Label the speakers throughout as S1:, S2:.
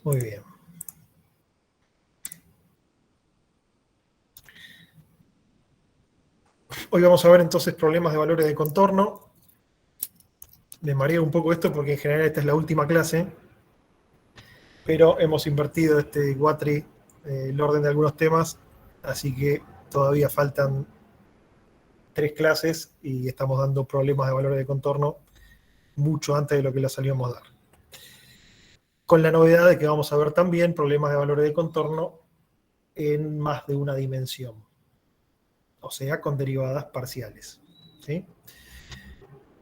S1: Muy bien. Hoy vamos a ver entonces problemas de valores de contorno. Me marea un poco esto porque en general esta es la última clase, pero hemos invertido Guatri el orden de algunos temas, así que todavía faltan 3 clases y estamos dando problemas de valores de contorno mucho antes de lo que lo salíamos a dar. Con la novedad de que vamos a ver también problemas de valores de contorno en más de una dimensión, o sea, con derivadas parciales. ¿Sí?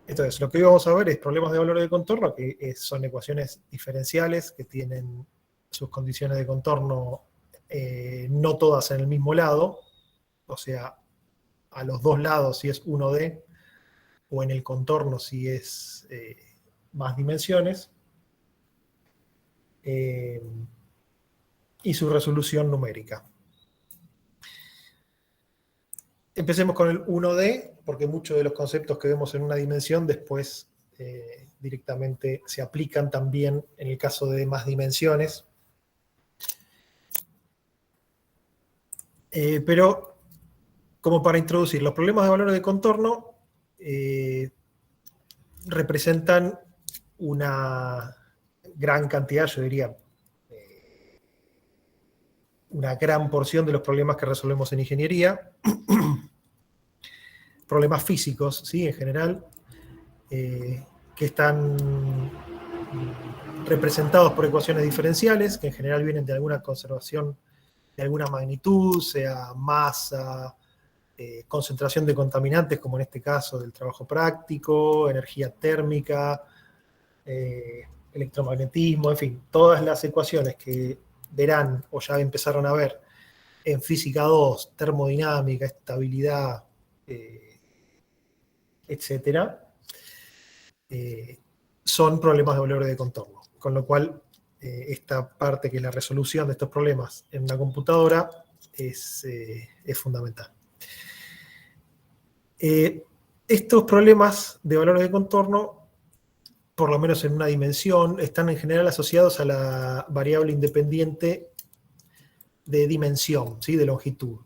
S1: Entonces, lo que hoy vamos a ver es problemas de valores de contorno, que son ecuaciones diferenciales que tienen sus condiciones de contorno no todas en el mismo lado, o sea, a los dos lados si es 1D, o en el contorno si es más dimensiones, y su resolución numérica. Empecemos con el 1D, porque muchos de los conceptos que vemos en una dimensión después directamente se aplican también en el caso de más dimensiones. Pero como para introducir, los problemas de valores de contorno representan una gran cantidad, yo diría, una gran porción de los problemas que resolvemos en ingeniería, problemas físicos, ¿sí? En general, que están representados por ecuaciones diferenciales, que en general vienen de alguna conservación de alguna magnitud, sea masa, concentración de contaminantes, como en este caso del trabajo práctico, energía térmica, electromagnetismo, en fin, todas las ecuaciones que verán o ya empezaron a ver en física 2, termodinámica, estabilidad, etcétera, son problemas de valores de contorno. Con lo cual, esta parte que es la resolución de estos problemas en una computadora es fundamental. Estos problemas de valores de contorno, por lo menos en una dimensión, están en general asociados a la variable independiente de dimensión, ¿sí? De longitud.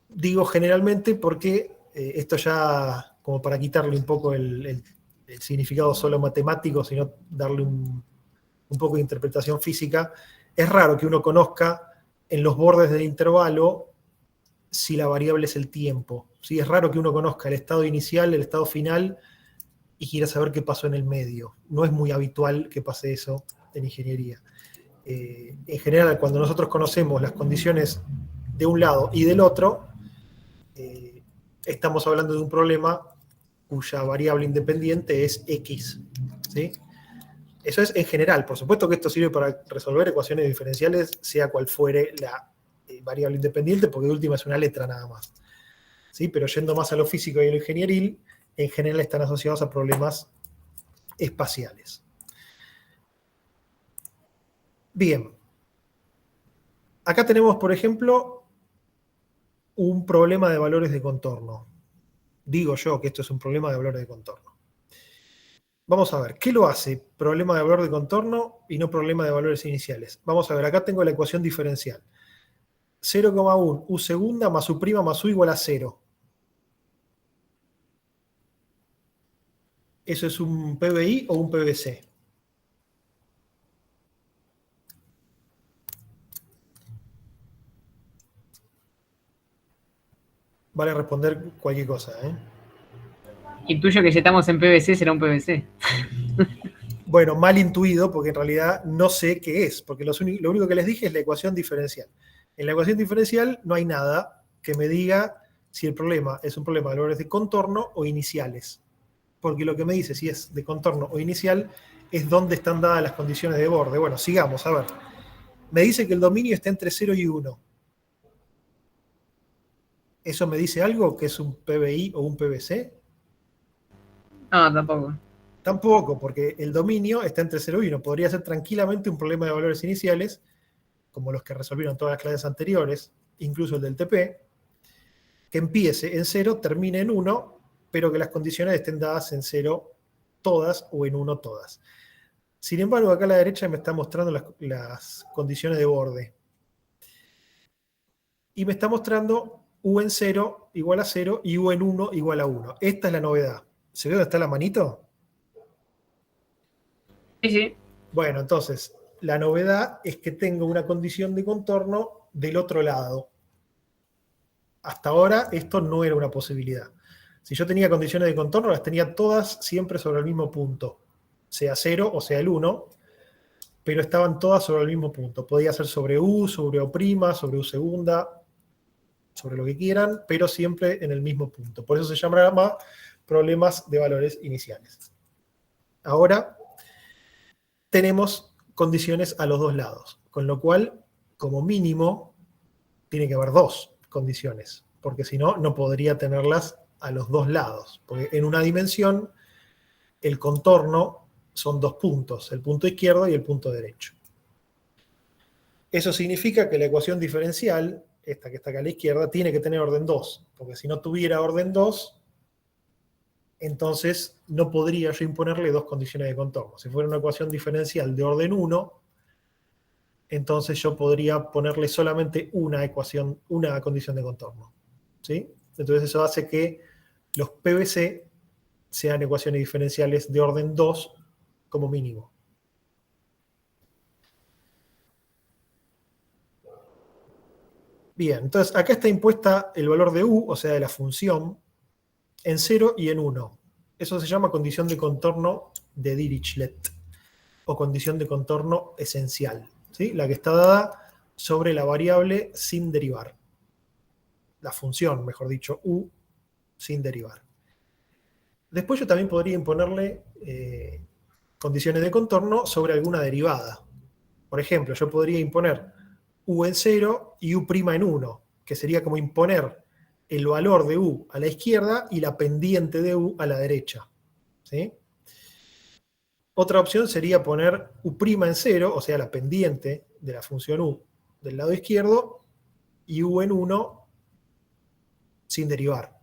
S1: Digo generalmente porque esto ya, como para quitarle un poco el significado solo matemático, sino darle un poco de interpretación física, es raro que uno conozca en los bordes del intervalo si la variable es el tiempo. ¿Sí? Es raro que uno conozca el estado inicial, el estado final y quiera saber qué pasó en el medio. No es muy habitual que pase eso en ingeniería. En general, cuando nosotros conocemos las condiciones de un lado y del otro, estamos hablando de un problema cuya variable independiente es X. ¿Sí? Eso es en general. Por supuesto que esto sirve para resolver ecuaciones diferenciales, sea cual fuere la variable independiente, porque de última es una letra nada más. ¿Sí? Pero yendo más a lo físico y a lo ingenieril, en general están asociados a problemas espaciales. Bien. Acá tenemos, por ejemplo, un problema de valores de contorno. Digo yo que esto es un problema de valores de contorno. Vamos a ver, ¿qué lo hace problema de valor de contorno y no problema de valores iniciales? Vamos a ver, acá tengo la ecuación diferencial. 0,1 u segunda más u prima más u igual a 0. ¿Eso es un PBI o un PBC? Vale responder cualquier cosa, ¿eh?
S2: Intuyo que si estamos en PVC será un PVC.
S1: Bueno, mal intuido, porque en realidad no sé qué es, porque lo único que les dije es la ecuación diferencial. En la ecuación diferencial no hay nada que me diga si el problema es un problema de valores de contorno o iniciales. Porque lo que me dice si es de contorno o inicial es dónde están dadas las condiciones de borde. Bueno, sigamos, a ver. Me dice que el dominio está entre 0 y 1. ¿Eso me dice algo que es un PBI o un PBC?
S2: No, tampoco.
S1: Tampoco, porque el dominio está entre 0 y 1. Podría ser tranquilamente un problema de valores iniciales, como los que resolvieron todas las clases anteriores, incluso el del TP, que empiece en 0, termine en 1, pero que las condiciones estén dadas en 0 todas o en 1 todas. Sin embargo, acá a la derecha me está mostrando las condiciones de borde. Y me está mostrando U en 0 igual a 0 y U en 1 igual a 1. Esta es la novedad. ¿Se ve dónde está la manito?
S2: Sí, sí.
S1: Bueno, entonces, la novedad es que tengo una condición de contorno del otro lado. Hasta ahora esto no era una posibilidad. Si yo tenía condiciones de contorno, las tenía todas siempre sobre el mismo punto, sea 0 o sea el 1, pero estaban todas sobre el mismo punto. Podía ser sobre U, sobre O', sobre U segunda, sobre lo que quieran, pero siempre en el mismo punto. Por eso se llama problemas de valores iniciales. Ahora tenemos condiciones a los dos lados, con lo cual, como mínimo, tiene que haber dos condiciones, porque si no, no podría tenerlas a los dos lados, porque en una dimensión el contorno son dos puntos, el punto izquierdo y el punto derecho. Eso significa que la ecuación diferencial, esta que está acá a la izquierda, tiene que tener orden 2, porque si no tuviera orden 2, entonces no podría yo imponerle dos condiciones de contorno. Si fuera una ecuación diferencial de orden 1, entonces yo podría ponerle solamente una ecuación, una condición de contorno. ¿Sí? Entonces eso hace que los PVC sean ecuaciones diferenciales de orden 2 como mínimo. Bien, entonces acá está impuesta el valor de U, o sea, de la función, en 0 y en 1. Eso se llama condición de contorno de Dirichlet, o condición de contorno esencial, ¿sí? La que está dada sobre la variable sin derivar. La función, mejor dicho, U sin derivar. Después yo también podría imponerle condiciones de contorno sobre alguna derivada. Por ejemplo, yo podría imponer U en 0 y U' en 1, que sería como imponer el valor de U a la izquierda y la pendiente de U a la derecha. ¿Sí? Otra opción sería poner U' en 0, o sea, la pendiente de la función U del lado izquierdo, y U en 1 sin derivar.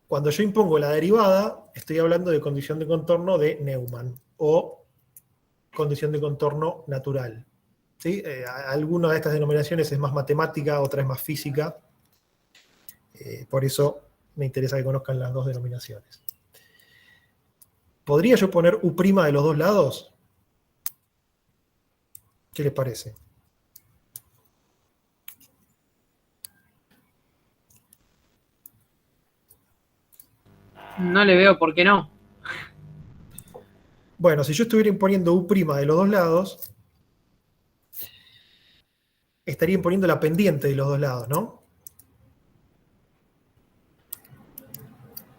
S1: Cuando yo impongo la derivada, estoy hablando de condición de contorno de Neumann, o condición de contorno natural. ¿Sí? Alguna de estas denominaciones es más matemática, otra es más física. Por eso me interesa que conozcan las dos denominaciones. ¿Podría yo poner U' de los dos lados? ¿Qué les parece?
S2: No le veo por qué no.
S1: Bueno, si yo estuviera imponiendo U' de los dos lados, estaría imponiendo la pendiente de los dos lados, ¿no?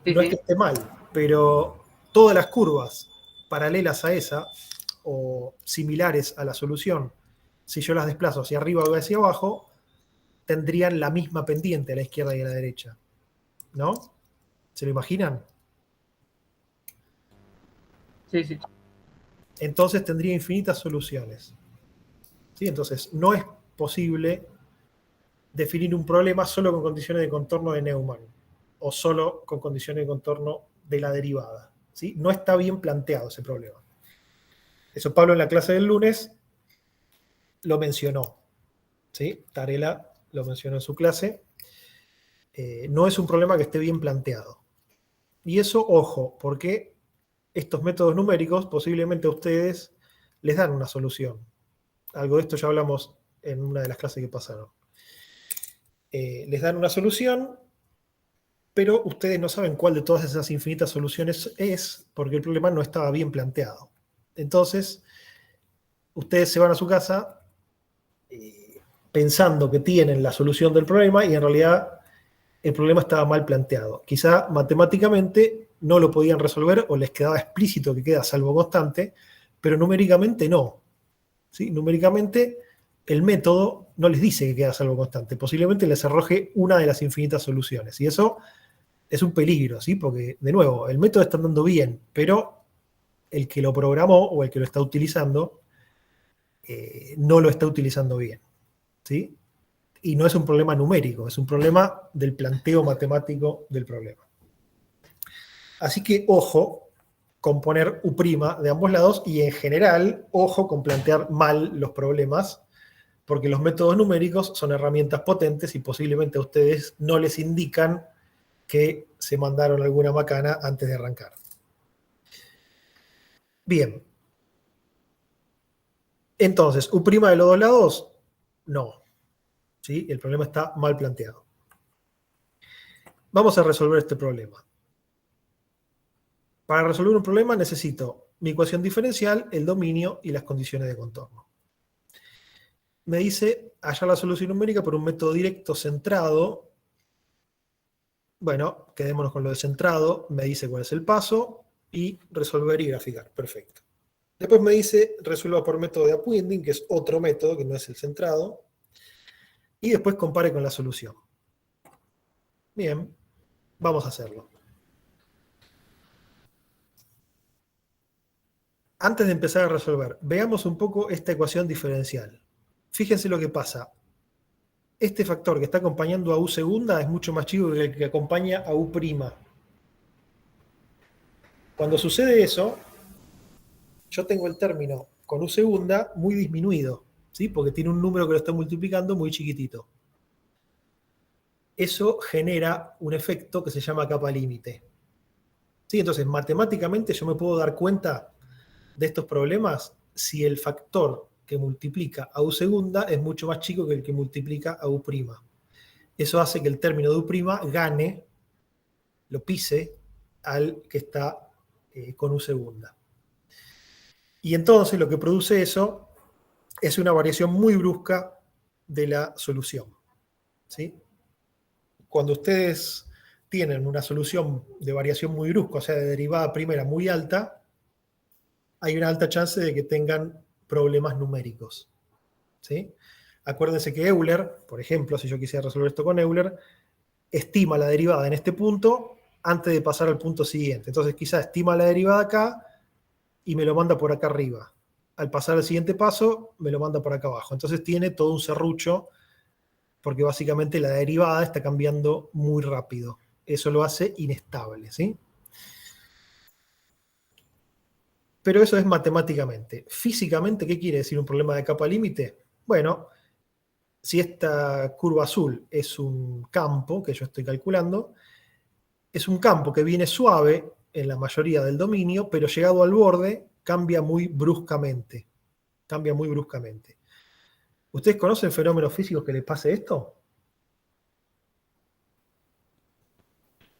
S2: Sí,
S1: No es que
S2: sí.
S1: esté mal, pero todas las curvas paralelas a esa, o similares a la solución, si yo las desplazo hacia arriba o hacia abajo, tendrían la misma pendiente a la izquierda y a la derecha. ¿No? ¿Se lo imaginan?
S2: Sí, sí.
S1: Entonces tendría infinitas soluciones. ¿Sí? Entonces no es posible definir un problema solo con condiciones de contorno de Neumann o solo con condiciones de contorno de la derivada. ¿Sí? No está bien planteado ese problema. Eso Pablo en la clase del lunes lo mencionó. ¿Sí? Tarela lo mencionó en su clase. No es un problema que esté bien planteado. Y eso, ojo, porque estos métodos numéricos posiblemente a ustedes les dan una solución. Algo de esto ya hablamos en una de las clases que pasaron. Les dan una solución, pero ustedes no saben cuál de todas esas infinitas soluciones es, porque el problema no estaba bien planteado. Entonces, ustedes se van a su casa pensando que tienen la solución del problema y en realidad el problema estaba mal planteado. Quizá matemáticamente no lo podían resolver o les quedaba explícito que queda salvo constante, pero numéricamente no. ¿Sí? Numéricamente el método no les dice que queda salvo constante, posiblemente les arroje una de las infinitas soluciones. Y eso es un peligro, ¿sí? Porque, de nuevo, el método está andando bien, pero el que lo programó o el que lo está utilizando no lo está utilizando bien. ¿Sí? Y no es un problema numérico, es un problema del planteo matemático del problema. Así que, ojo, componer U' de ambos lados y en general, ojo con plantear mal los problemas, porque los métodos numéricos son herramientas potentes y posiblemente a ustedes no les indican que se mandaron alguna macana antes de arrancar. Bien. Entonces, U' de los dos lados, no. ¿Sí? El problema está mal planteado. Vamos a resolver este problema. Para resolver un problema necesito mi ecuación diferencial, el dominio y las condiciones de contorno. Me dice hallar la solución numérica por un método directo centrado. Bueno, quedémonos con lo de centrado. Me dice cuál es el paso y resolver y graficar. Perfecto. Después me dice resuelva por método de upwinding, que es otro método que no es el centrado. Y después compare con la solución. Bien, vamos a hacerlo. Antes de empezar a resolver, veamos un poco esta ecuación diferencial. Fíjense lo que pasa. Este factor que está acompañando a U segunda es mucho más chico que el que acompaña a U'. Cuando sucede eso, yo tengo el término con U segunda muy disminuido, ¿sí? Porque tiene un número que lo está multiplicando muy chiquitito. Eso genera un efecto que se llama capa límite. ¿Sí? Entonces, matemáticamente yo me puedo dar cuenta de estos problemas si el factor que multiplica a U segunda es mucho más chico que el que multiplica a U'. Eso hace que el término de U' gane, lo pise, al que está con U segunda. Y entonces lo que produce eso es una variación muy brusca de la solución. ¿Sí? Cuando ustedes tienen una solución de variación muy brusca, o sea, de derivada primera muy alta, hay una alta chance de que tengan problemas numéricos. ¿Sí? Acuérdense que Euler, por ejemplo, si yo quisiera resolver esto con Euler, estima la derivada en este punto antes de pasar al punto siguiente. Entonces quizá estima la derivada acá y me lo manda por acá arriba. Al pasar al siguiente paso, me lo manda por acá abajo. Entonces tiene todo un serrucho porque básicamente la derivada está cambiando muy rápido. Eso lo hace inestable, ¿sí? Pero eso es matemáticamente. Físicamente, ¿qué quiere decir un problema de capa límite? Bueno, si esta curva azul es un campo que yo estoy calculando, es un campo que viene suave en la mayoría del dominio, pero llegado al borde cambia muy bruscamente. Cambia muy bruscamente. ¿Ustedes conocen fenómenos físicos que les pase esto?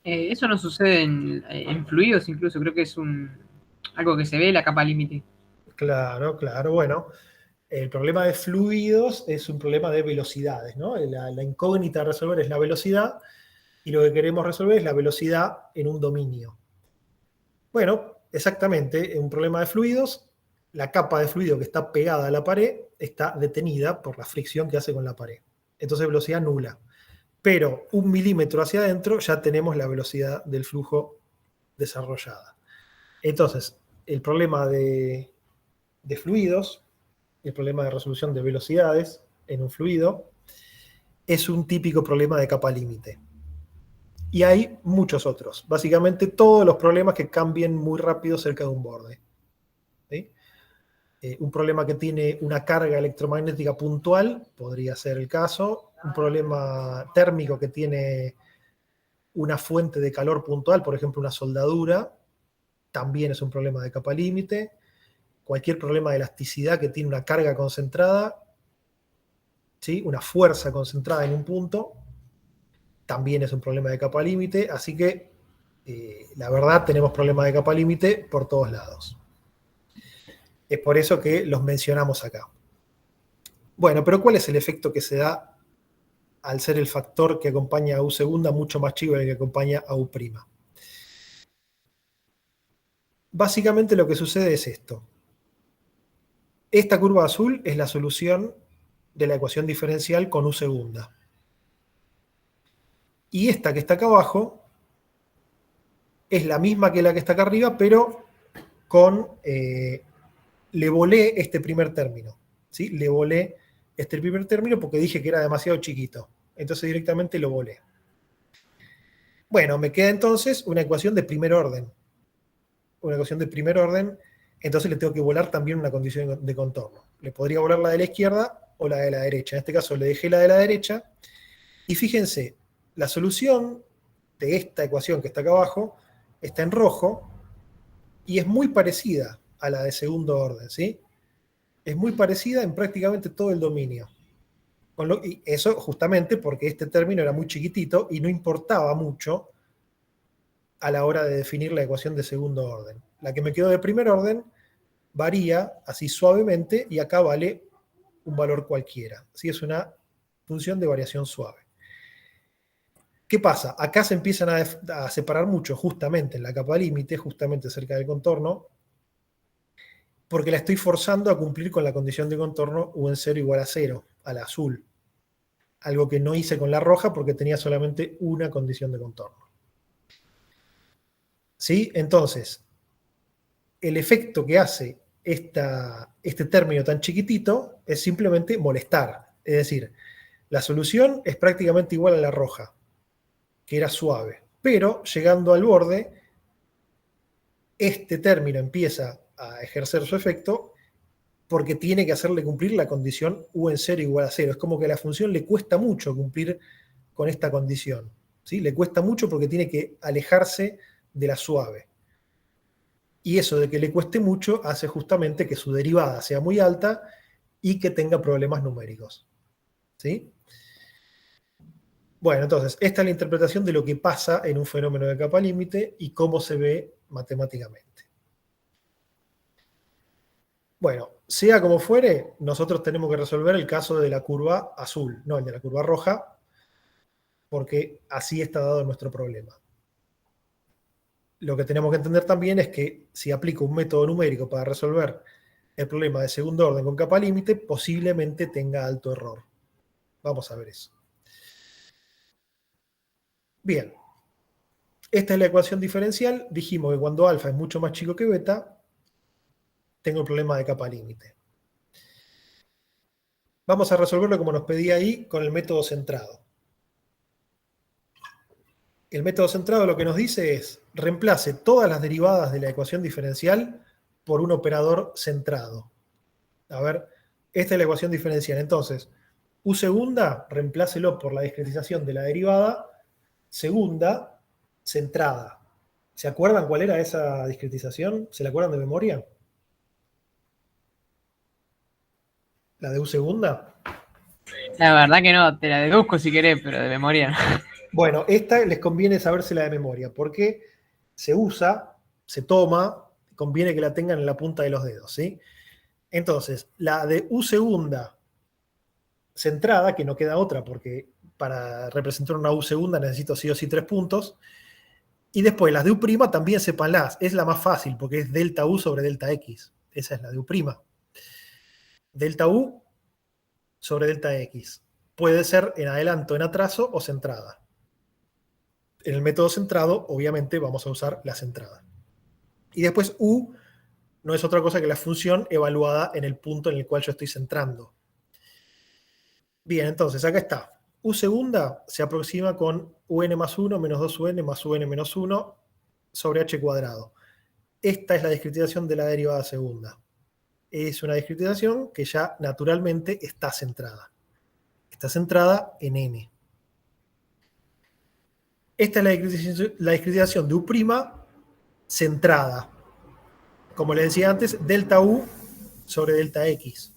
S2: Eso no sucede en fluidos incluso, creo que es algo que se ve la capa límite.
S1: Claro, claro. Bueno, el problema de fluidos es un problema de velocidades, ¿no? La incógnita a resolver es la velocidad y lo que queremos resolver es la velocidad en un dominio. Bueno, exactamente, en un problema de fluidos, la capa de fluido que está pegada a la pared está detenida por la fricción que hace con la pared. Entonces velocidad nula. Pero 1 milímetro hacia adentro ya tenemos la velocidad del flujo desarrollada. Entonces, el problema de fluidos, el problema de resolución de velocidades en un fluido, es un típico problema de capa límite. Y hay muchos otros. Básicamente todos los problemas que cambien muy rápido cerca de un borde. ¿Sí? Un problema que tiene una carga electromagnética puntual, podría ser el caso. Un problema térmico que tiene una fuente de calor puntual, por ejemplo una soldadura, también es un problema de capa límite. Cualquier problema de elasticidad que tiene una carga concentrada, ¿sí? Una fuerza concentrada en un punto, también es un problema de capa límite, así que la verdad tenemos problemas de capa límite por todos lados. Es por eso que los mencionamos acá. Bueno, pero ¿cuál es el efecto que se da al ser el factor que acompaña a U segunda mucho más chico que el que acompaña a U'? Básicamente lo que sucede es esto. Esta curva azul es la solución de la ecuación diferencial con U segunda. Y esta que está acá abajo es la misma que la que está acá arriba, pero le volé este primer término. ¿Sí? Le volé este primer término porque dije que era demasiado chiquito. Entonces directamente lo volé. Bueno, me queda entonces una ecuación de primer orden. una ecuación de primer orden, entonces le tengo que volar también una condición de contorno. Le podría volar la de la izquierda o la de la derecha. En este caso le dejé la de la derecha. Y fíjense, la solución de esta ecuación que está acá abajo está en rojo y es muy parecida a la de segundo orden, ¿sí? Es muy parecida en prácticamente todo el dominio. Y eso justamente porque este término era muy chiquitito y no importaba mucho a la hora de definir la ecuación de segundo orden. La que me quedó de primer orden varía así suavemente y acá vale un valor cualquiera. ¿Sí? Es una función de variación suave. ¿Qué pasa? Acá se empiezan a separar mucho justamente en la capa límite, justamente cerca del contorno, porque la estoy forzando a cumplir con la condición de contorno u en 0 igual a 0, a la azul. Algo que no hice con la roja porque tenía solamente una condición de contorno. ¿Sí? Entonces, el efecto que hace este término tan chiquitito es simplemente molestar. Es decir, la solución es prácticamente igual a la roja, que era suave. Pero llegando al borde, este término empieza a ejercer su efecto porque tiene que hacerle cumplir la condición u en 0 igual a 0. Es como que a la función le cuesta mucho cumplir con esta condición. ¿Sí? Le cuesta mucho porque tiene que alejarse de la suave. Y eso de que le cueste mucho hace justamente que su derivada sea muy alta y que tenga problemas numéricos. ¿Sí? Bueno, entonces, esta es la interpretación de lo que pasa en un fenómeno de capa límite y cómo se ve matemáticamente. Bueno, sea como fuere, nosotros tenemos que resolver el caso de la curva azul, no el de la curva roja, porque así está dado nuestro problema. Lo que tenemos que entender también es que si aplico un método numérico para resolver el problema de segundo orden con capa límite, posiblemente tenga alto error. Vamos a ver eso. Bien, esta es la ecuación diferencial. Dijimos que cuando alfa es mucho más chico que beta, tengo el problema de capa límite. Vamos a resolverlo como nos pedía ahí con el método centrado. El método centrado lo que nos dice es reemplace todas las derivadas de la ecuación diferencial por un operador centrado. A ver, esta es la ecuación diferencial. Entonces, U segunda, reemplácelo por la discretización de la derivada segunda centrada. ¿Se acuerdan cuál era esa discretización? ¿Se la acuerdan de memoria? ¿La de U segunda?
S2: La verdad que no, te la deduzco si querés, pero de memoria no.
S1: Bueno, esta les conviene sabérsela de memoria, porque se usa, se toma, conviene que la tengan en la punta de los dedos, ¿sí? Entonces, la de U segunda centrada, que no queda otra, porque para representar una U segunda necesito sí o sí 3 puntos, y después las de U' también sépanlas, es la más fácil, porque es delta U sobre delta X, esa es la de U'. Delta U sobre delta X. Puede ser en adelanto, en atraso o centrada. En el método centrado, obviamente, vamos a usar la centrada. Y después U no es otra cosa que la función evaluada en el punto en el cual yo estoy centrando. Bien, entonces acá está. U segunda se aproxima con un más 1 menos 2un más un menos 1 sobre h cuadrado. Esta es la discretización de la derivada segunda. Es una discretización que ya naturalmente está centrada. Está centrada en n. Esta es la discretización de U' centrada. Como les decía antes, delta U sobre delta X.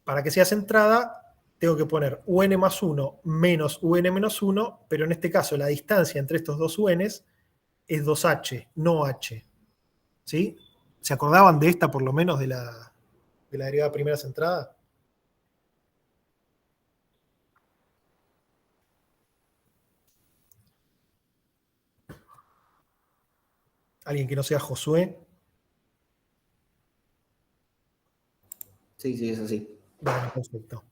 S1: Para que sea centrada, tengo que poner un más 1 menos un menos 1, pero en este caso la distancia entre estos dos un's es 2h, no h. ¿Sí? ¿Se acordaban de esta por lo menos de la derivada primera centrada? ¿Alguien que no sea Josué?
S3: Sí, sí, es así.
S1: Bueno, perfecto.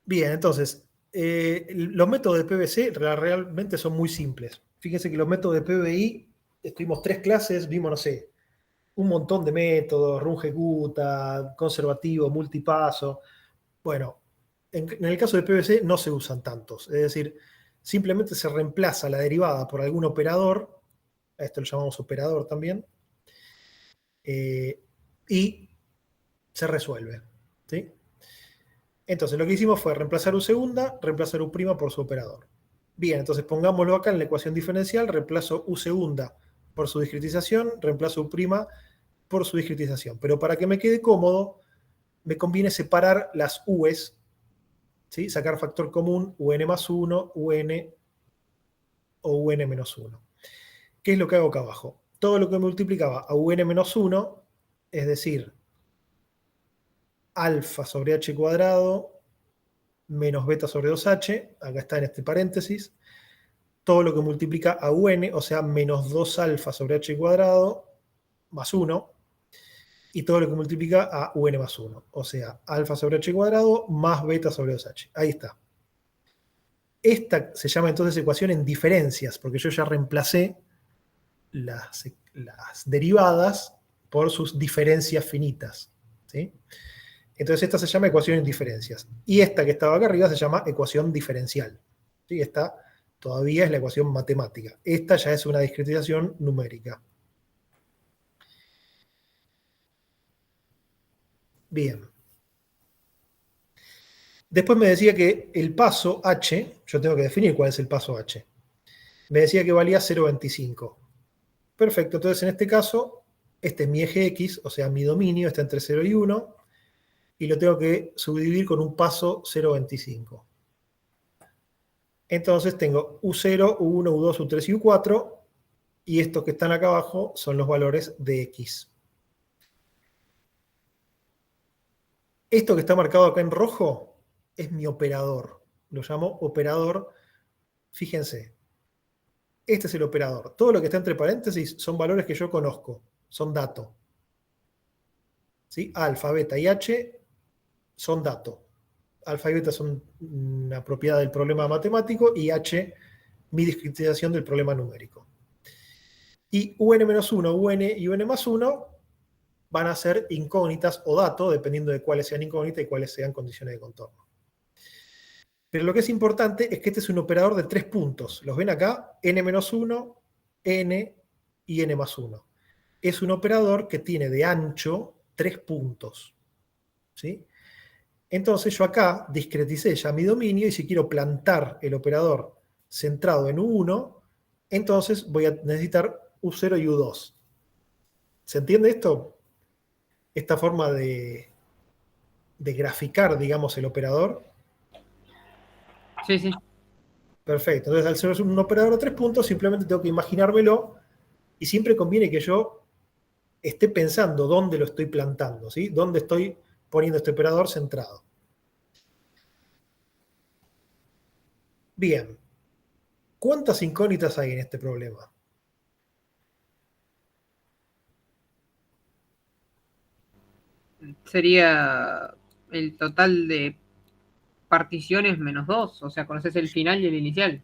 S1: Bien, entonces, los métodos de PVC realmente son muy simples. Fíjense que los métodos de PVI, estuvimos 3 clases, vimos, no sé, un montón de métodos, runge-guta, conservativo, multipaso. Bueno, en el caso de PVC no se usan tantos. Es decir, simplemente se reemplaza la derivada por algún operador A esto lo llamamos operador también. Y se resuelve, ¿sí? Entonces lo que hicimos fue reemplazar U segunda, reemplazar U prima por su operador. Bien, entonces pongámoslo acá en la ecuación diferencial, reemplazo U segunda por su discretización, reemplazo U prima por su discretización. Pero para que me quede cómodo, me conviene separar las U's, ¿sí? Sacar factor común, UN más 1, UN o UN menos 1. ¿Qué es lo que hago acá abajo? Todo lo que multiplicaba a UN menos 1, es decir, alfa sobre h cuadrado menos beta sobre 2h, acá está en este paréntesis, todo lo que multiplica a un, o sea, menos 2 alfa sobre h cuadrado más 1, y todo lo que multiplica a un más 1, o sea, alfa sobre h cuadrado más beta sobre 2h. Ahí está. Esta se llama entonces ecuación en diferencias, porque yo ya reemplacé las derivadas por sus diferencias finitas, ¿sí? Entonces esta se llama ecuación en diferencias. Y esta que estaba acá arriba se llama ecuación diferencial. ¿Sí? Esta todavía es la ecuación matemática. Esta ya es una discretización numérica. Bien. Después me decía que el paso h, yo tengo que definir cuál es el paso h. Me decía que valía 0,25. Perfecto, entonces en este caso, este es mi eje X, o sea, mi dominio está entre 0 y 1, y lo tengo que subdividir con un paso 0,25. Entonces tengo U0, U1, U2, U3 y U4, y estos que están acá abajo son los valores de X. Esto que está marcado acá en rojo es mi operador. Lo llamo operador. Fíjense, este es el operador. Todo lo que está entre paréntesis son valores que yo conozco, son datos. ¿Sí? Alfa, beta y h son datos. Alfa y beta son una propiedad del problema matemático y h mi discretización del problema numérico. Y un-1, un y un más 1 van a ser incógnitas o datos, dependiendo de cuáles sean incógnitas y cuáles sean condiciones de contorno. Pero lo que es importante es que este es un operador de 3 puntos. ¿Los ven acá? n-1, n y n más 1. Es un operador que tiene de ancho 3 puntos. ¿Sí? Entonces yo acá discreticé ya mi dominio y si quiero plantar el operador centrado en U1, entonces voy a necesitar U0 y U2. ¿Se entiende esto? Esta forma de graficar, digamos, el operador.
S2: Sí, sí.
S1: Perfecto. Entonces, al ser un operador de 3 puntos, simplemente tengo que imaginármelo y siempre conviene que yo esté pensando dónde lo estoy plantando, ¿sí? Dónde estoy poniendo este operador centrado. Bien. ¿Cuántas incógnitas hay en este problema?
S2: Sería el total de particiones menos 2. O sea, conoces el final y el inicial.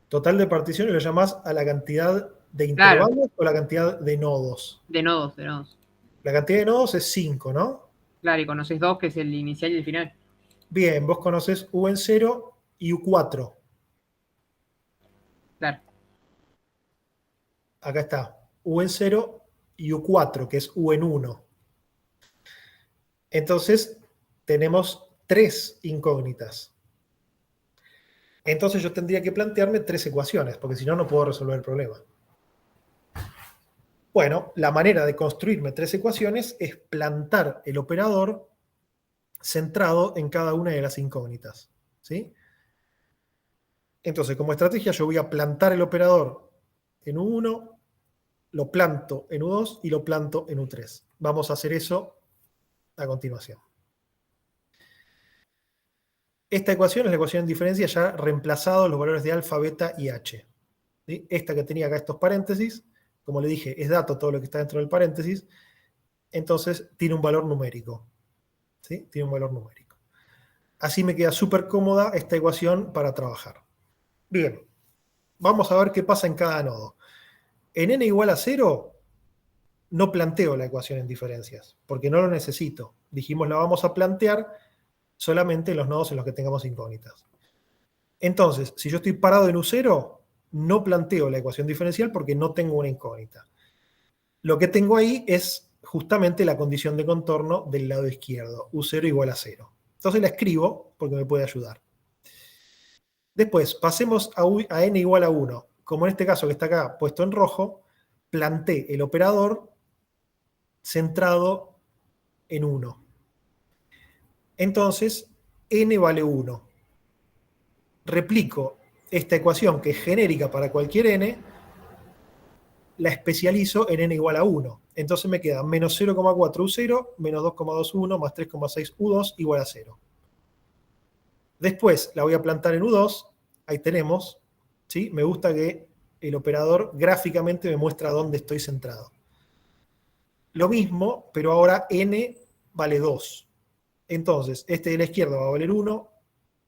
S1: Total de particiones lo llamás a la cantidad de
S2: Claro,
S1: intervalos o la cantidad de nodos.
S2: de nodos, de nodos.
S1: La cantidad de nodos es 5, ¿no?
S2: Claro, y conoces 2, que es el inicial y el final.
S1: Bien, vos conocés U en 0 y U4.
S2: Claro.
S1: Acá está, U en 0 y U4, que es U en 1. Entonces, tenemos 3 incógnitas. Entonces yo tendría que plantearme 3 ecuaciones, porque si no, no puedo resolver el problema. Bueno, la manera de construirme 3 ecuaciones es plantar el operador centrado en cada una de las incógnitas. ¿Sí? Entonces, como estrategia, yo voy a plantar el operador en U1, lo planto en U2 y lo planto en U3. Vamos a hacer eso a continuación. Esta ecuación es la ecuación en diferencia ya reemplazado los valores de alfa, beta y h. ¿Sí? Esta que tenía acá estos paréntesis, como le dije, es dato todo lo que está dentro del paréntesis, entonces tiene un valor numérico. ¿Sí? Tiene un valor numérico. Así me queda súper cómoda esta ecuación para trabajar. Bien, vamos a ver qué pasa en cada nodo. En n igual a 0, no planteo la ecuación en diferencias, porque no lo necesito. Dijimos, la vamos a plantear solamente en los nodos en los que tengamos incógnitas. Entonces, si yo estoy parado en U0, no planteo la ecuación diferencial porque no tengo una incógnita. Lo que tengo ahí es justamente la condición de contorno del lado izquierdo, U0 igual a 0. Entonces la escribo porque me puede ayudar. Después, pasemos a n igual a 1. Como en este caso que está acá puesto en rojo, planteé el operador centrado en 1. Entonces, n vale 1. Replico esta ecuación que es genérica para cualquier n, la especializo en n igual a 1. Entonces me queda menos 0,4 U0, menos 2,2 U1, más 3,6 U2 igual a 0. Después la voy a plantar en U2, ahí tenemos, ¿sí? Me gusta que el operador gráficamente me muestra dónde estoy centrado. Lo mismo, pero ahora n vale 2. Entonces, este de la izquierda va a valer 1,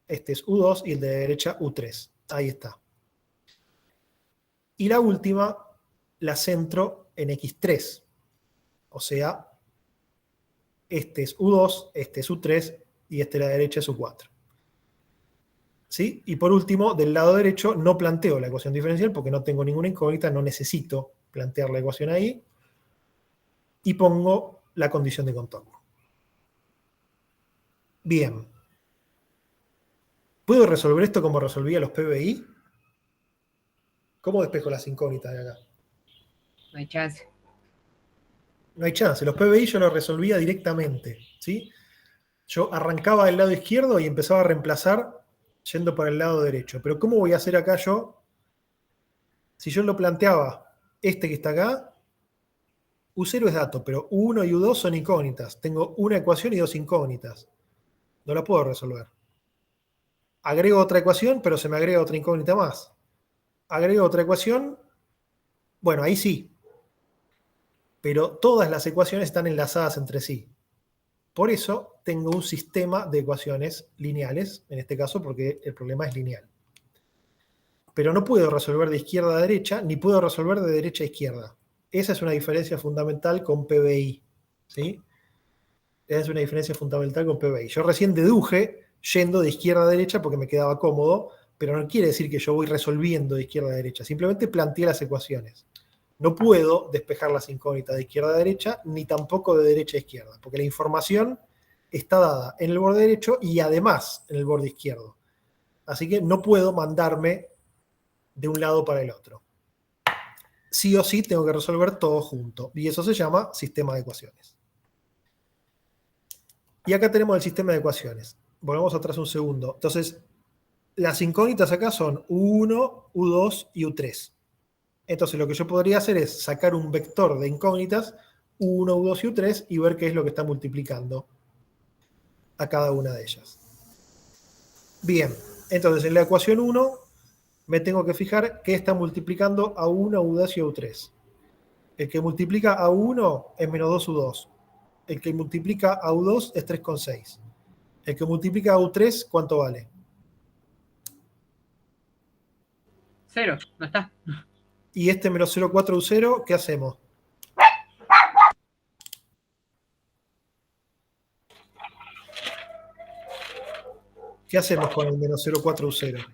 S1: este es U2 y el de la derecha U3. Ahí está. Y la última la centro en X3. O sea, este es U2, este es U3 y este de la derecha es U4. ¿Sí? Y por último, del lado derecho no planteo la ecuación diferencial porque no tengo ninguna incógnita, no necesito plantear la ecuación ahí. Y pongo la condición de contorno. Bien. ¿Puedo resolver esto como resolvía los PBI? ¿Cómo despejo las incógnitas de acá?
S2: No hay chance.
S1: No hay chance. Los PBI yo los resolvía directamente, ¿sí? Yo arrancaba del lado izquierdo y empezaba a reemplazar yendo para el lado derecho. Pero ¿cómo voy a hacer acá yo? Si yo lo planteaba, este que está acá, U0 es dato, pero U1 y U2 son incógnitas. Tengo una ecuación y dos incógnitas. No la puedo resolver. Agrego otra ecuación, pero se me agrega otra incógnita más. Agrego otra ecuación, bueno, ahí sí. Pero todas las ecuaciones están enlazadas entre sí. Por eso tengo un sistema de ecuaciones lineales, en este caso porque el problema es lineal. Pero no puedo resolver de izquierda a derecha, ni puedo resolver de derecha a izquierda. Esa es una diferencia fundamental con PBI. ¿Sí? Esa es una diferencia fundamental con PBI. Yo recién deduje yendo de izquierda a derecha porque me quedaba cómodo, pero no quiere decir que yo voy resolviendo de izquierda a derecha. Simplemente planteé las ecuaciones. No puedo despejar las incógnitas de izquierda a derecha, ni tampoco de derecha a izquierda, porque la información está dada en el borde derecho y además en el borde izquierdo. Así que no puedo mandarme de un lado para el otro. Sí o sí tengo que resolver todo junto, y eso se llama sistema de ecuaciones. Y acá tenemos el sistema de ecuaciones. Volvamos atrás un segundo. Entonces, las incógnitas acá son U1, U2 y U3. Entonces, lo que yo podría hacer es sacar un vector de incógnitas, U1, U2 y U3, y ver qué es lo que está multiplicando a cada una de ellas. Bien, entonces en la ecuación 1 me tengo que fijar qué está multiplicando a U1, U2 y U3. El que multiplica a U1 es menos 2U2. El que multiplica a U2 es 3,6. El que multiplica a U3, ¿cuánto vale?
S2: 0, no está.
S1: Y este menos 0,4 U0, ¿qué hacemos? ¿Qué hacemos con el menos 0,4 U0?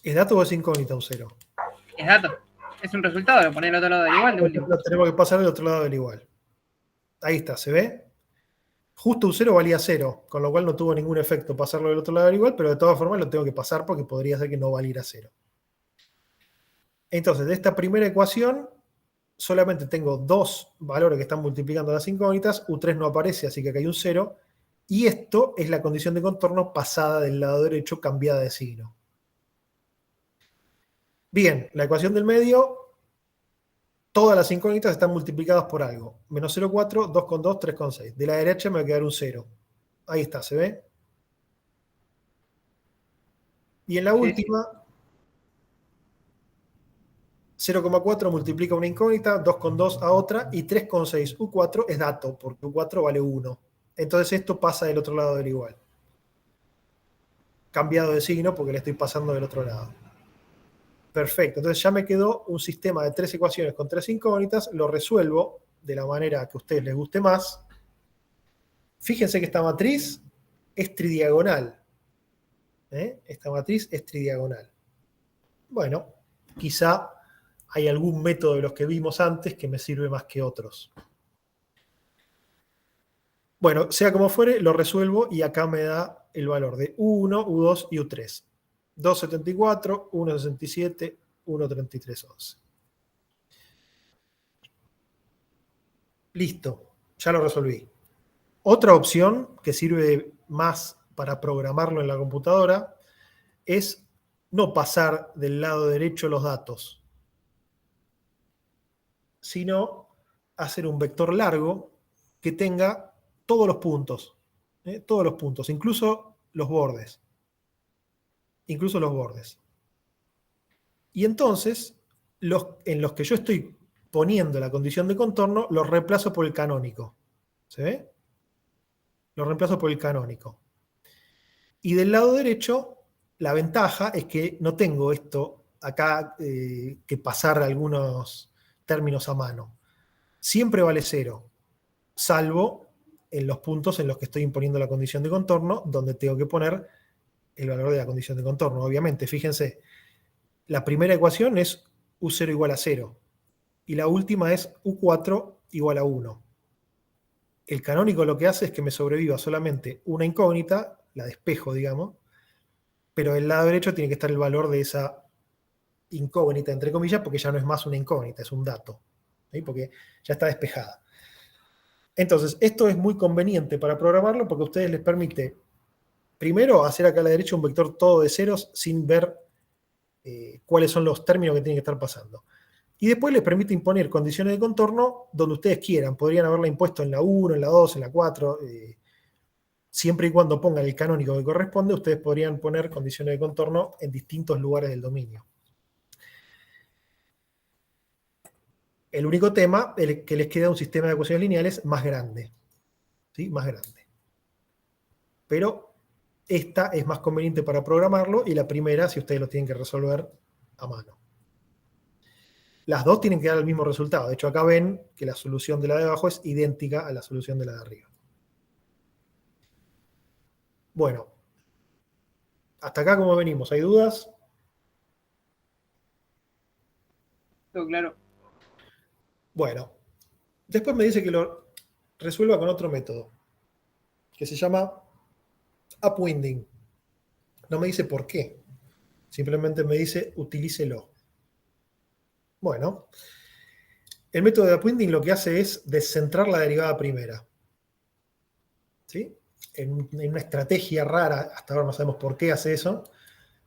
S1: ¿Es dato o es incógnita U0?
S2: Es dato. Es un resultado, lo poner al otro lado del igual de último.
S1: Lo tenemos que pasar del otro lado del igual. Ahí está, ¿se ve? Justo U0 valía 0, con lo cual no tuvo ningún efecto pasarlo del otro lado del igual, pero de todas formas lo tengo que pasar porque podría ser que no valiera 0. Entonces, de esta primera ecuación, solamente tengo dos valores que están multiplicando las incógnitas, U3 no aparece, así que acá hay un 0, y esto es la condición de contorno pasada del lado derecho, cambiada de signo. Bien, la ecuación del medio, todas las incógnitas están multiplicadas por algo. Menos 0,4, 2,2, 3,6. De la derecha me va a quedar un 0. Ahí está, ¿se ve? Y en la última, 0,4 multiplica una incógnita, 2,2 a otra, y 3,6 U4 es dato, porque U4 vale 1. Entonces esto pasa del otro lado del igual. Cambiado de signo porque le estoy pasando del otro lado. Perfecto, entonces ya me quedó un sistema de 3 ecuaciones con 3 incógnitas, lo resuelvo de la manera que a ustedes les guste más. Fíjense que esta matriz es tridiagonal. Esta matriz es tridiagonal. Bueno, quizá hay algún método de los que vimos antes que me sirve más que otros. Bueno, sea como fuere, lo resuelvo y acá me da el valor de U1, U2 y U3. 2,74, 1,67, 1,3311. Listo, ya lo resolví. Otra opción que sirve más para programarlo en la computadora es no pasar del lado derecho los datos, sino hacer un vector largo que tenga todos los puntos, incluso los bordes. Incluso los bordes. Y entonces, en los que yo estoy poniendo la condición de contorno, los reemplazo por el canónico. ¿Se ve? Los reemplazo por el canónico. Y del lado derecho, la ventaja es que no tengo esto acá que pasar algunos términos a mano. Siempre vale 0, salvo en los puntos en los que estoy imponiendo la condición de contorno, donde tengo que poner el valor de la condición de contorno. Obviamente, fíjense, la primera ecuación es U0 igual a 0, y la última es U4 igual a 1. El canónico lo que hace es que me sobreviva solamente una incógnita, la despejo, digamos, pero del lado derecho tiene que estar el valor de esa incógnita, entre comillas, porque ya no es más una incógnita, es un dato, ¿sí? Porque ya está despejada. Entonces, esto es muy conveniente para programarlo porque a ustedes les permite, primero, hacer acá a la derecha un vector todo de ceros sin ver cuáles son los términos que tienen que estar pasando. Y después les permite imponer condiciones de contorno donde ustedes quieran. Podrían haberla impuesto en la 1, en la 2, en la 4. Siempre y cuando pongan el canónico que corresponde, ustedes podrían poner condiciones de contorno en distintos lugares del dominio. El único tema es que les queda un sistema de ecuaciones lineales más grande. ¿Sí? Más grande. Pero esta es más conveniente para programarlo y la primera si ustedes lo tienen que resolver a mano. Las dos tienen que dar el mismo resultado. De hecho, acá ven que la solución de la de abajo es idéntica a la solución de la de arriba. Bueno, hasta acá como venimos. ¿Hay dudas?
S2: Todo claro.
S1: Bueno, después me dice que lo resuelva con otro método, que se llama upwinding. No me dice por qué. Simplemente me dice utilícelo. Bueno, el método de upwinding lo que hace es descentrar la derivada primera. ¿Sí? En una estrategia rara, hasta ahora no sabemos por qué hace eso,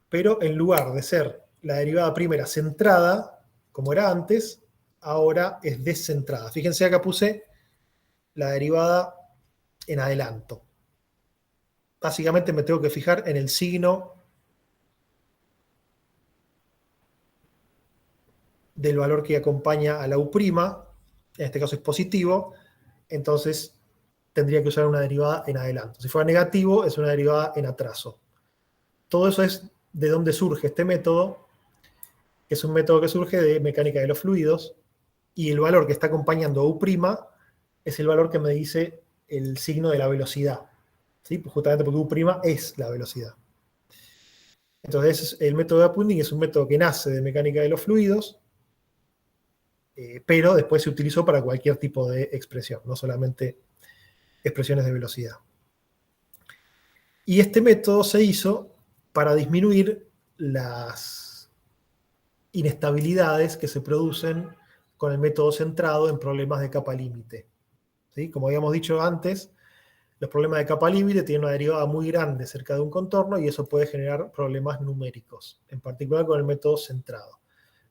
S1: pero en lugar de ser la derivada primera centrada, como era antes, ahora es descentrada. Fíjense, acá puse la derivada en adelanto. Básicamente me tengo que fijar en el signo del valor que acompaña a la U', en este caso es positivo, entonces tendría que usar una derivada en adelanto. Si fuera negativo, es una derivada en atraso. Todo eso es de dónde surge este método, que es un método que surge de mecánica de los fluidos, y el valor que está acompañando a U' es el valor que me dice el signo de la velocidad. ¿Sí? Pues justamente porque U' es la velocidad. Entonces, el método de upwinding es un método que nace de mecánica de los fluidos, pero después se utilizó para cualquier tipo de expresión, no solamente expresiones de velocidad. Y este método se hizo para disminuir las inestabilidades que se producen con el método centrado en problemas de capa límite. ¿Sí? Como habíamos dicho antes, los problemas de capa límite tienen una derivada muy grande cerca de un contorno y eso puede generar problemas numéricos, en particular con el método centrado.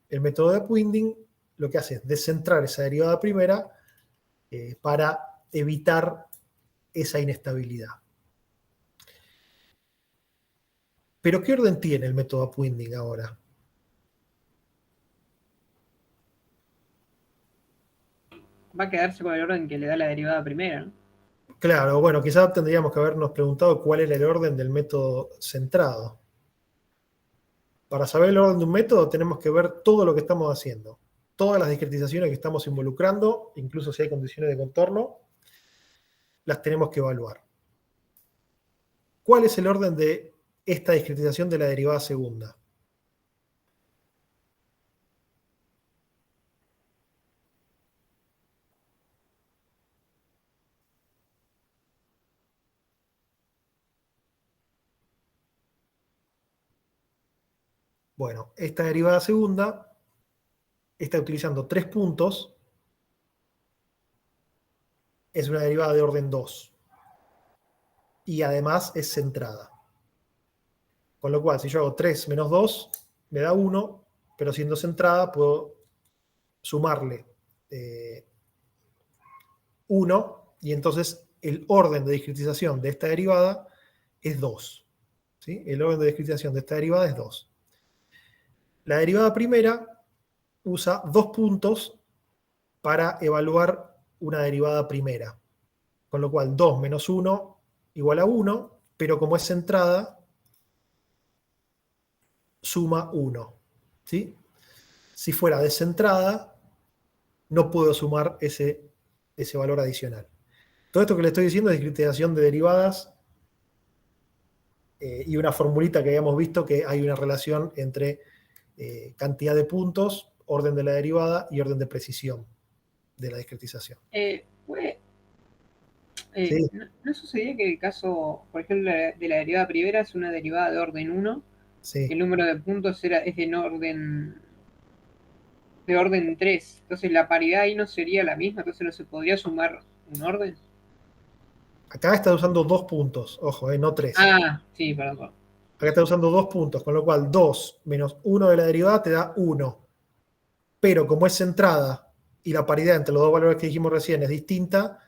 S1: El método de upwinding lo que hace es descentrar esa derivada primera para evitar esa inestabilidad. ¿Pero qué orden tiene el método upwinding ahora?
S2: Va a quedarse con el orden que le da la derivada primera, ¿no?
S1: Claro, bueno, quizás tendríamos que habernos preguntado cuál era el orden del método centrado. Para saber el orden de un método tenemos que ver todo lo que estamos haciendo. Todas las discretizaciones que estamos involucrando, incluso si hay condiciones de contorno, las tenemos que evaluar. ¿Cuál es el orden de esta discretización de la derivada segunda. Bueno, esta derivada segunda está utilizando 3 puntos. Es una derivada de orden 2. Y además es centrada. Con lo cual, si yo hago 3 menos 2, me da 1, pero siendo centrada puedo sumarle 1, y entonces el orden de discretización de esta derivada es 2. ¿Sí? El orden de discretización de esta derivada es 2. La derivada primera usa 2 puntos para evaluar una derivada primera. Con lo cual 2 menos 1 igual a 1, pero como es centrada, suma 1. ¿Sí? Si fuera descentrada, no puedo sumar ese valor adicional. Todo esto que le estoy diciendo es discretización de derivadas y una formulita que habíamos visto que hay una relación entre cantidad de puntos, orden de la derivada y orden de precisión de la discretización. Sí.
S2: ¿No sucedía que el caso, por ejemplo, de la derivada primera es una derivada de orden 1?
S1: Sí.
S2: El número de puntos es de orden 3. Entonces la paridad ahí no sería la misma, entonces no se podría sumar un orden.
S1: Acá está usando 2 puntos, ojo, no 3.
S2: Ah, sí, perdón.
S1: Acá está usando 2 puntos, con lo cual 2 menos 1 de la derivada te da 1. Pero como es centrada y la paridad entre los dos valores que dijimos recién es distinta,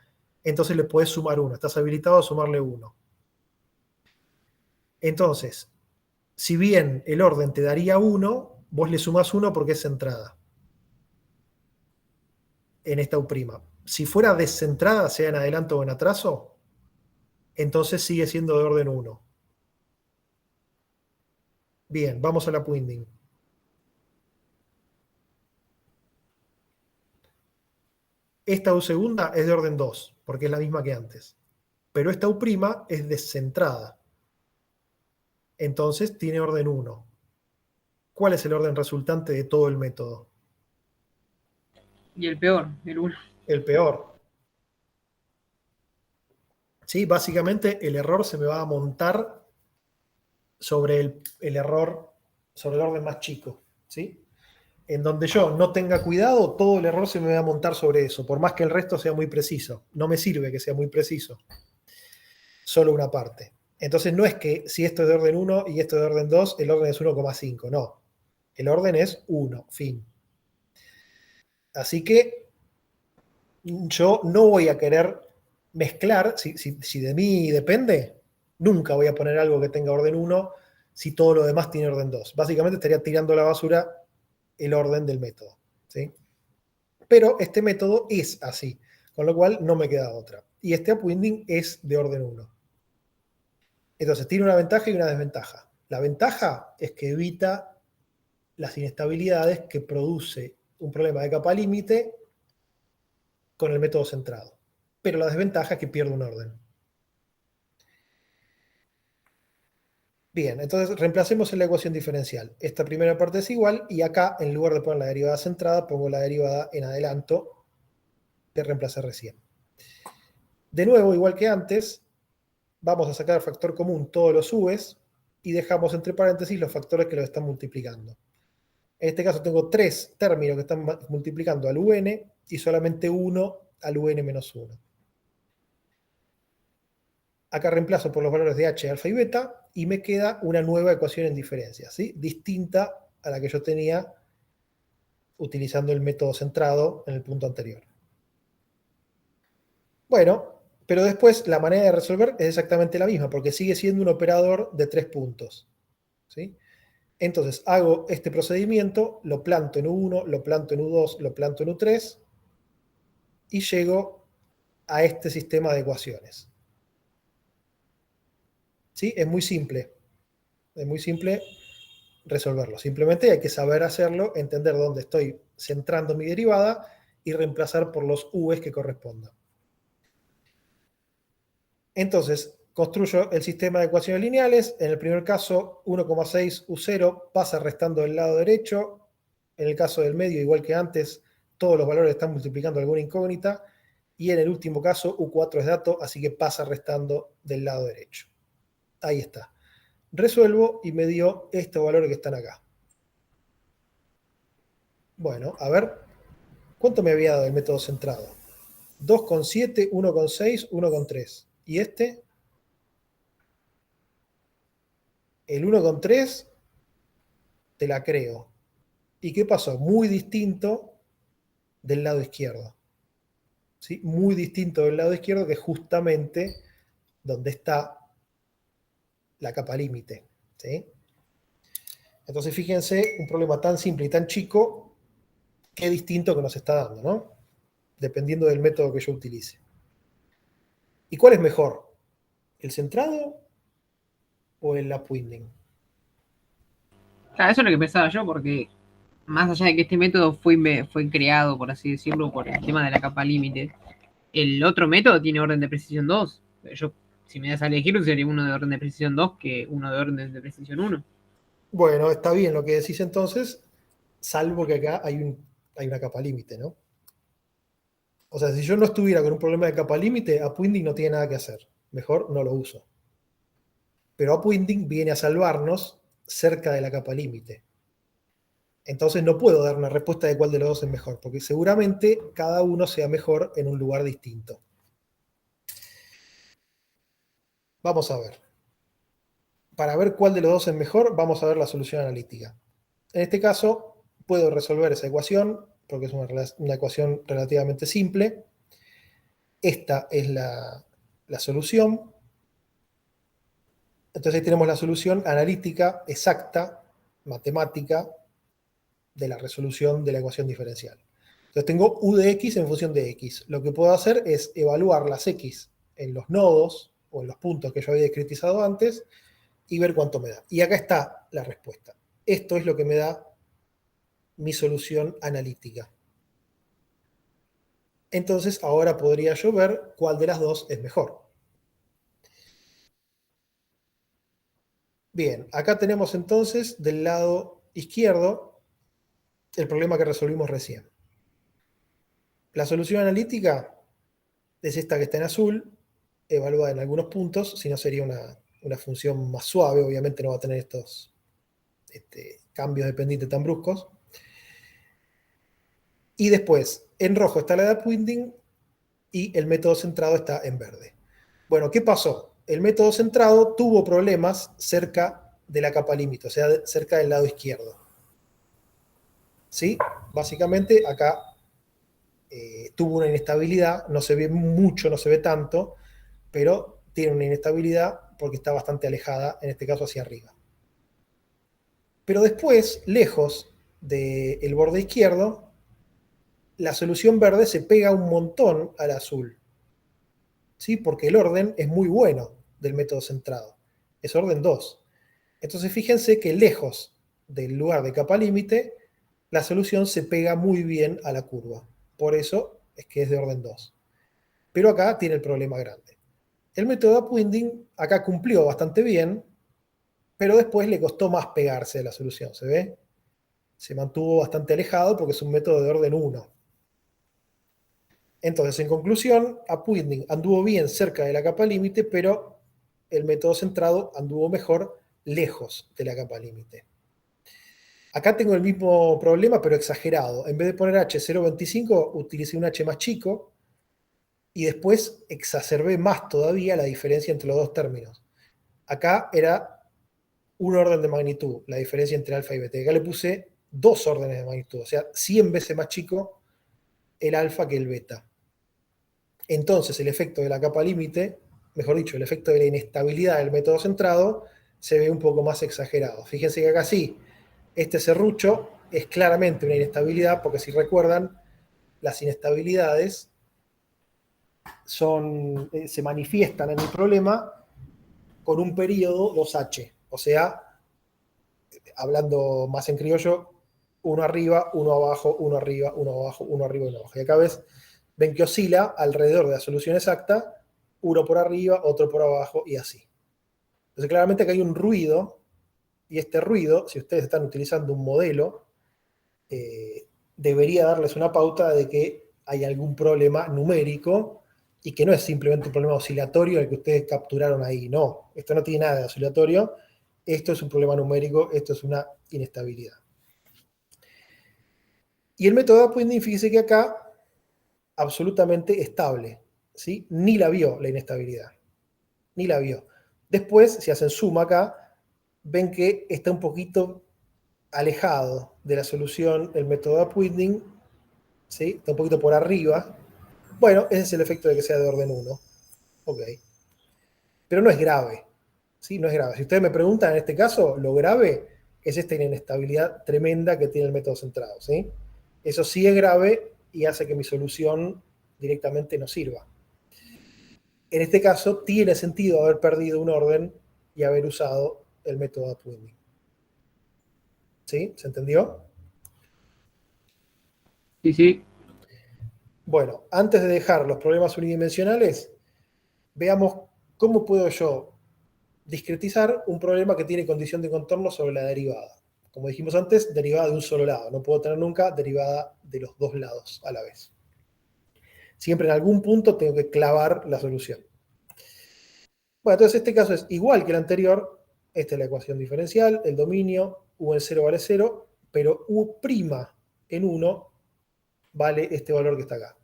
S1: entonces le puedes sumar 1. Estás habilitado a sumarle 1. Entonces, si bien el orden te daría 1, vos le sumás 1 porque es centrada en esta U'. Si fuera descentrada, sea en adelanto o en atraso, entonces sigue siendo de orden 1. Bien, vamos a la Winding. Esta U segunda es de orden 2, porque es la misma que antes. Pero esta U' es descentrada. Entonces tiene orden 1. ¿Cuál es el orden resultante de todo el método?
S2: Y el peor, el 1.
S1: El peor. ¿Sí? Básicamente el error se me va a montar sobre el error, sobre el orden más chico. ¿Sí? En donde yo no tenga cuidado, todo el error se me va a montar sobre eso, por más que el resto sea muy preciso. No me sirve que sea muy preciso. Solo una parte. Entonces no es que si esto es de orden 1 y esto es de orden 2, el orden es 1,5. No. El orden es 1, fin. Así que yo no voy a querer mezclar, si de mí depende, nunca voy a poner algo que tenga orden 1 si todo lo demás tiene orden 2. Básicamente estaría tirando a la basura el orden del método. ¿Sí? Pero este método es así, con lo cual no me queda otra. Y este upwinding es de orden 1. Entonces tiene una ventaja y una desventaja. La ventaja es que evita las inestabilidades que produce un problema de capa límite con el método centrado. Pero la desventaja es que pierde un orden. Bien, entonces reemplacemos en la ecuación diferencial. Esta primera parte es igual y acá, en lugar de poner la derivada centrada, pongo la derivada en adelanto que reemplacé recién. De nuevo, igual que antes, vamos a sacar factor común todos los U's y dejamos entre paréntesis los factores que lo están multiplicando. En este caso tengo 3 términos que están multiplicando al UN y solamente 1 al UN menos 1. Acá reemplazo por los valores de H, alfa y beta y me queda una nueva ecuación en diferencia, ¿sí? Distinta a la que yo tenía utilizando el método centrado en el punto anterior. Bueno, pero después la manera de resolver es exactamente la misma porque sigue siendo un operador de 3 puntos. ¿Sí? Entonces hago este procedimiento, lo planto en U1, lo planto en U2, lo planto en U3 y llego a este sistema de ecuaciones. ¿Sí? Es muy simple resolverlo. Simplemente hay que saber hacerlo, entender dónde estoy centrando mi derivada y reemplazar por los U's que correspondan. Entonces, construyo el sistema de ecuaciones lineales. En el primer caso, 1,6 U0 pasa restando del lado derecho. En el caso del medio, igual que antes, todos los valores están multiplicando alguna incógnita. Y en el último caso, U4 es dato, así que pasa restando del lado derecho. Ahí está. Resuelvo y me dio estos valores que están acá. Bueno, a ver, ¿cuánto me había dado el método centrado? 2,7, 1,6, 1,3. ¿Y este? El 1,3 te la creo. ¿Y qué pasó? Muy distinto del lado izquierdo. ¿Sí? Muy distinto del lado izquierdo, que es justamente donde está la capa límite. ¿Sí? Entonces, fíjense, un problema tan simple y tan chico, qué distinto que nos está dando, ¿no? Dependiendo del método que yo utilice. ¿Y cuál es mejor? ¿El centrado o el upwinding?
S2: Claro, eso es lo que pensaba yo, porque más allá de que este método fue creado, por así decirlo, por el tema de la capa límite, el otro método tiene orden de precisión 2. Yo, si me das a elegir, usaría uno de orden de precisión 2 que uno de orden de precisión 1.
S1: Bueno, está bien lo que decís entonces, salvo que acá hay una capa límite, ¿no? O sea, si yo no estuviera con un problema de capa límite, upwinding no tiene nada que hacer. Mejor no lo uso. Pero upwinding viene a salvarnos cerca de la capa límite. Entonces no puedo dar una respuesta de cuál de los dos es mejor, porque seguramente cada uno sea mejor en un lugar distinto. Vamos a ver. Para ver cuál de los dos es mejor, vamos a ver la solución analítica. En este caso, puedo resolver esa ecuación, porque es una ecuación relativamente simple. Esta es la solución. Entonces ahí tenemos la solución analítica exacta, matemática, de la resolución de la ecuación diferencial. Entonces tengo u de x en función de x. Lo que puedo hacer es evaluar las x en los nodos o en los puntos que yo había discretizado antes y ver cuánto me da. Y acá está la respuesta. Esto es lo que me da mi solución analítica. Entonces ahora podría yo ver cuál de las dos es mejor. Bien, acá tenemos entonces del lado izquierdo el problema que resolvimos recién. La solución analítica es esta que está en azul, evaluada en algunos puntos, si no sería una función más suave, obviamente no va a tener estos cambios de pendiente tan bruscos. Y después, en rojo está la de upwinding y el método centrado está en verde. Bueno, ¿qué pasó? El método centrado tuvo problemas cerca de la capa límite, o sea, cerca del lado izquierdo. ¿Sí? Básicamente acá tuvo una inestabilidad, no se ve mucho, no se ve tanto, pero tiene una inestabilidad porque está bastante alejada, en este caso hacia arriba. Pero después, lejos del borde izquierdo, la solución verde se pega un montón al azul. ¿Sí? Porque el orden es muy bueno del método centrado. Es orden 2. Entonces fíjense que lejos del lugar de capa límite, la solución se pega muy bien a la curva. Por eso es que es de orden 2. Pero acá tiene el problema grande. El método upwinding acá cumplió bastante bien, pero después le costó más pegarse a la solución, ¿se ve? Se mantuvo bastante alejado porque es un método de orden 1. Entonces, en conclusión, upwinding anduvo bien cerca de la capa límite, pero el método centrado anduvo mejor lejos de la capa límite. Acá tengo el mismo problema, pero exagerado. En vez de poner h 0,25, utilicé un h más chico y después exacerbé más todavía la diferencia entre los dos términos. Acá era un orden de magnitud, la diferencia entre alfa y beta. Acá le puse 2 órdenes de magnitud, o sea, 100 veces más chico el alfa que el beta. Entonces el efecto de la capa límite, mejor dicho, el efecto de la inestabilidad del método centrado, se ve un poco más exagerado. Fíjense que acá sí, este serrucho es claramente una inestabilidad, porque si recuerdan, las inestabilidades se manifiestan en el problema con un periodo 2H, o sea, hablando más en criollo, uno arriba, uno abajo, uno arriba, uno abajo, uno arriba, uno abajo. Y acá ven que oscila alrededor de la solución exacta uno por arriba, otro por abajo y así. Entonces claramente acá hay un ruido, y este ruido, si ustedes están utilizando un modelo, debería darles una pauta de que hay algún problema numérico y que no es simplemente un problema oscilatorio el que ustedes capturaron ahí. No, esto no tiene nada de oscilatorio, esto es un problema numérico, esto es una inestabilidad. Y el método de upwinding, fíjese que acá, absolutamente estable, ¿sí? Ni la vio la inestabilidad, ni la vio. Después, si hacen zoom acá, ven que está un poquito alejado de la solución el método de upwinding, ¿sí? Está un poquito por arriba. Bueno, ese es el efecto de que sea de orden 1. Ok. Pero no es grave, ¿sí? No es grave. Si ustedes me preguntan en este caso, lo grave es esta inestabilidad tremenda que tiene el método centrado, ¿sí? Eso sí es grave y hace que mi solución directamente no sirva. En este caso, tiene sentido haber perdido un orden y haber usado el método de upwinding. ¿Sí? ¿Se entendió?
S2: Sí, sí.
S1: Bueno, antes de dejar los problemas unidimensionales, veamos cómo puedo yo discretizar un problema que tiene condición de contorno sobre la derivada. Como dijimos antes, derivada de un solo lado. No puedo tener nunca derivada de los dos lados a la vez. Siempre en algún punto tengo que clavar la solución. Bueno, entonces este caso es igual que el anterior. Esta es la ecuación diferencial, el dominio, u en 0 vale 0, pero u' en 1 vale este valor que está acá.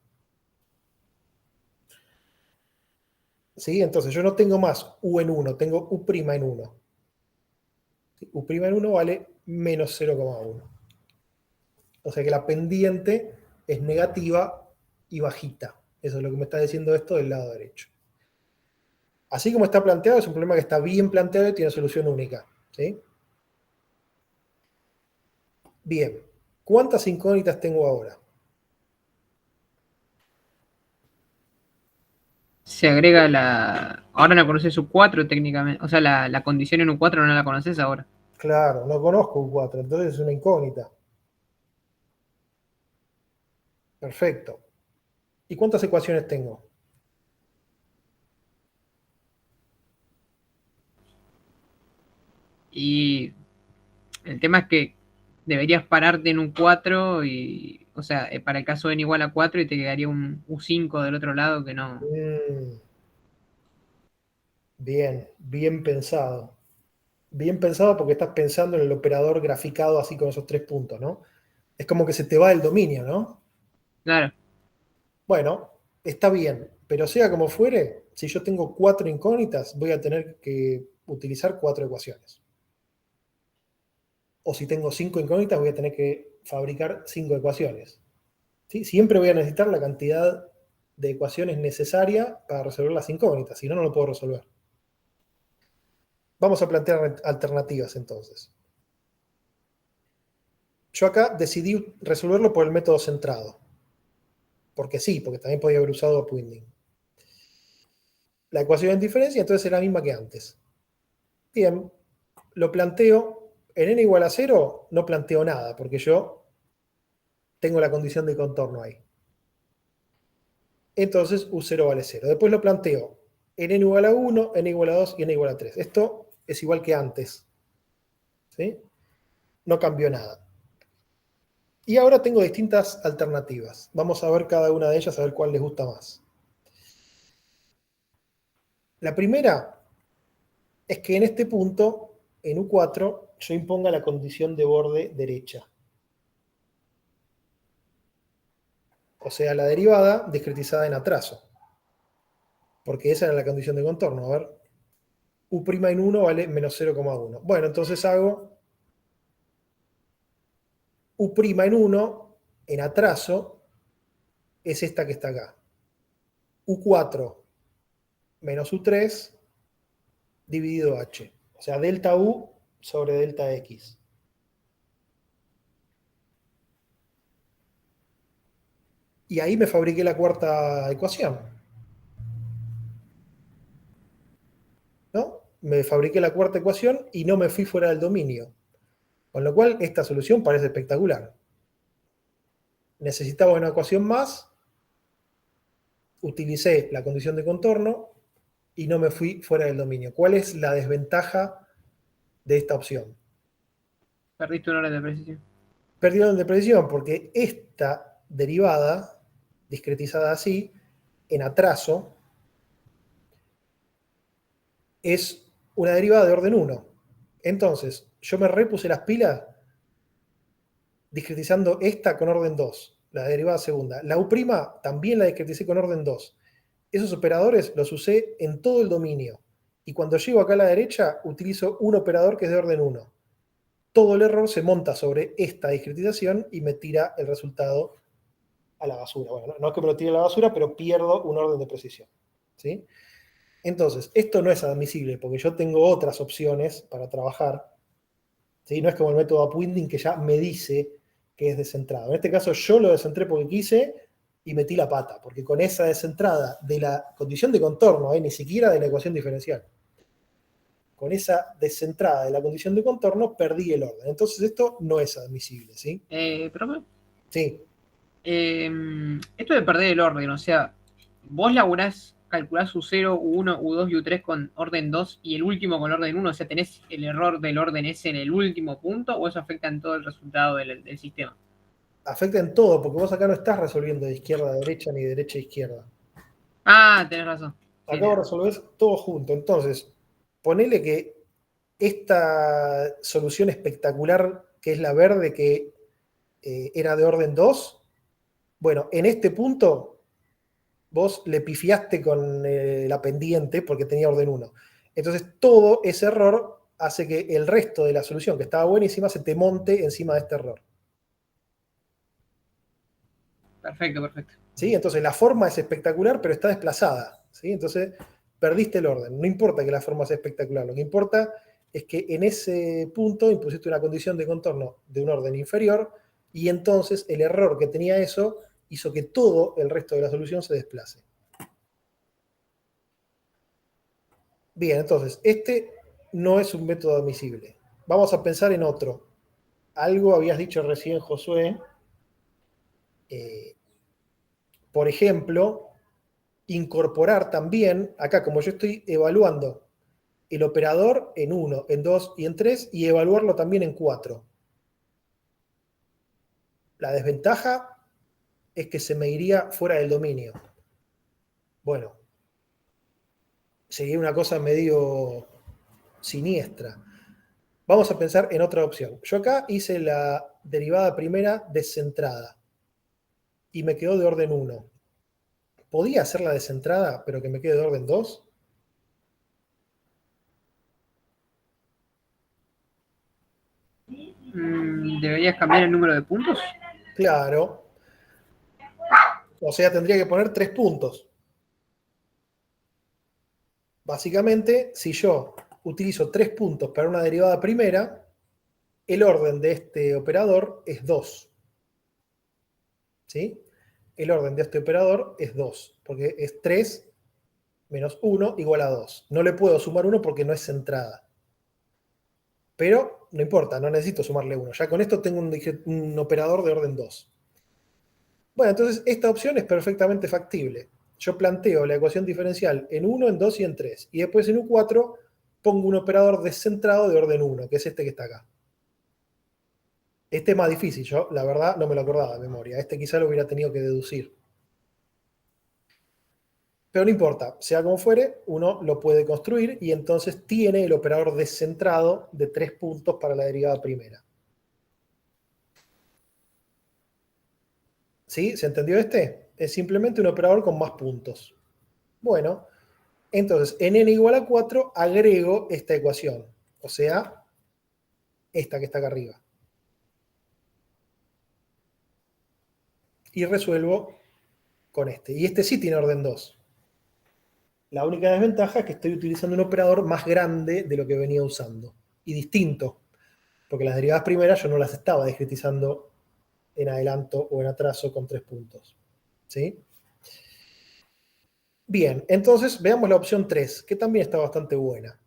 S1: ¿Sí? Entonces yo no tengo más u en 1, tengo u' en 1. U' en 1 vale menos 0,1. O sea que la pendiente es negativa y bajita. Eso es lo que me está diciendo esto del lado derecho. Así como está planteado, es un problema que está bien planteado y tiene solución única. ¿Sí? Bien. ¿Cuántas incógnitas tengo ahora?
S2: Se agrega la. Ahora no conoces U4 técnicamente. O sea, la condición en U4 no la conoces ahora.
S1: Claro, no conozco un 4, entonces es una incógnita. Perfecto. ¿Y cuántas ecuaciones tengo?
S2: Y el tema es que deberías pararte en un 4 y. O sea, para el caso n igual a 4 y te quedaría un U5 del otro lado que no.
S1: Bien, bien pensado. Bien pensado porque estás pensando en el operador graficado así con esos 3 puntos, ¿no? Es como que se te va el dominio, ¿no?
S2: Claro.
S1: Bueno, está bien, pero sea como fuere, si yo tengo 4 incógnitas, voy a tener que utilizar 4 ecuaciones. O si tengo 5 incógnitas, voy a tener que fabricar 5 ecuaciones. ¿Sí? Siempre voy a necesitar la cantidad de ecuaciones necesaria para resolver las incógnitas, si no, no lo puedo resolver. Vamos a plantear alternativas entonces. Yo acá decidí resolverlo por el método centrado. Porque sí, porque también podía haber usado upwinding. La ecuación en diferencia entonces es la misma que antes. Bien, lo planteo en n igual a 0, no planteo nada, porque yo tengo la condición de contorno ahí. Entonces U0 vale 0. Después lo planteo en n igual a 1, n igual a 2 y n igual a 3. Esto es igual que antes. ¿Sí? No cambió nada. Y ahora tengo distintas alternativas. Vamos a ver cada una de ellas, a ver cuál les gusta más. La primera es que en este punto, en U4, yo imponga la condición de borde derecha. O sea, la derivada discretizada en atraso. Porque esa era la condición de contorno. A ver, U' en 1 vale menos 0,1. Bueno, entonces hago U' en 1 en atraso, es esta que está acá. U4 menos U3 dividido H. O sea, delta U sobre delta X. Y ahí me fabriqué la cuarta ecuación. ¿No? Me fabriqué la cuarta ecuación y no me fui fuera del dominio. Con lo cual, esta solución parece espectacular. Necesitaba una ecuación más, utilicé la condición de contorno, y no me fui fuera del dominio. ¿Cuál es la desventaja de esta opción?
S2: Perdiste un orden de precisión.
S1: Perdí orden de precisión porque esta derivada, discretizada así, en atraso, es una derivada de orden 1. Entonces, yo me repuse las pilas discretizando esta con orden 2, la derivada segunda. La U' también la discreticé con orden 2. Esos operadores los usé en todo el dominio. Y cuando llego acá a la derecha, utilizo un operador que es de orden 1. Todo el error se monta sobre esta discretización y me tira el resultado a la basura. Bueno, no es que me lo tire a la basura, pero pierdo un orden de precisión. ¿Sí? Entonces, esto no es admisible porque yo tengo otras opciones para trabajar. ¿Sí? No es como el método upwinding que ya me dice que es descentrado. En este caso yo lo descentré porque quise y metí la pata, porque con esa descentrada de la condición de contorno, ni siquiera de la ecuación diferencial, con esa descentrada de la condición de contorno perdí el orden. Entonces esto no es admisible, ¿sí?
S2: Profe,
S1: Sí,
S2: esto de perder el orden, o sea, vos calculás U0, U1, U2 y U3 con orden 2 y el último con orden 1, o sea, ¿tenés el error del orden ese en el último punto o eso afecta en todo el resultado del sistema?
S1: afecta en todo, porque vos acá no estás resolviendo de izquierda a derecha ni de derecha a izquierda.
S2: Ah, tenés razón. Sí,
S1: Acá vos
S2: tenés razón.
S1: resolvés todo junto. Entonces, ponele que esta solución espectacular, que es la verde, que era de orden 2, bueno, en este punto vos le pifiaste con la pendiente porque tenía orden 1. Entonces, todo ese error hace que el resto de la solución, que estaba buenísima, se te monte encima de este error.
S2: Perfecto, perfecto.
S1: ¿Sí? Entonces, la forma es espectacular, pero está desplazada. ¿Sí? Entonces, perdiste el orden. No importa que la forma sea espectacular, lo que importa es que en ese punto impusiste una condición de contorno de un orden inferior y entonces el error que tenía eso hizo que todo el resto de la solución se desplace. Bien, entonces, este no es un método admisible. Vamos a pensar en otro. Algo habías dicho recién, Josué. Por ejemplo, incorporar también, acá como yo estoy evaluando el operador en 1, en 2 y en 3, y evaluarlo también en 4. La desventaja es que se me iría fuera del dominio. Bueno, sería una cosa medio siniestra. Vamos a pensar en otra opción. Yo acá hice la derivada primera descentrada y me quedó de orden 1. ¿Podía hacer la descentrada, pero que me quede de orden 2?
S2: ¿Deberías cambiar el número de puntos?
S1: Claro. O sea, tendría que poner 3 puntos. Básicamente, si yo utilizo 3 puntos para una derivada primera, el orden de este operador es 2. ¿Sí? El orden de este operador es 2, porque es 3 menos 1 igual a 2. No le puedo sumar 1 porque no es centrada. Pero no importa, no necesito sumarle 1. Ya con esto tengo un operador de orden 2. Bueno, entonces esta opción es perfectamente factible. Yo planteo la ecuación diferencial en 1, en 2 y en 3. Y después en U4 pongo un operador descentrado de orden 1, que es este que está acá. Este es más difícil, yo la verdad no me lo acordaba de memoria. Este quizá lo hubiera tenido que deducir. Pero no importa, sea como fuere, uno lo puede construir y entonces tiene el operador descentrado de 3 puntos para la derivada primera. ¿Sí? ¿Se entendió este? Es simplemente un operador con más puntos. Bueno, entonces en n igual a 4 agrego esta ecuación, o sea, esta que está acá arriba. Y resuelvo con este. Y este sí tiene orden 2. La única desventaja es que estoy utilizando un operador más grande de lo que venía usando. Y distinto, porque las derivadas primeras yo no las estaba discretizando en adelanto o en atraso con 3 puntos. ¿Sí? Bien, entonces veamos la opción 3, que también está bastante buena.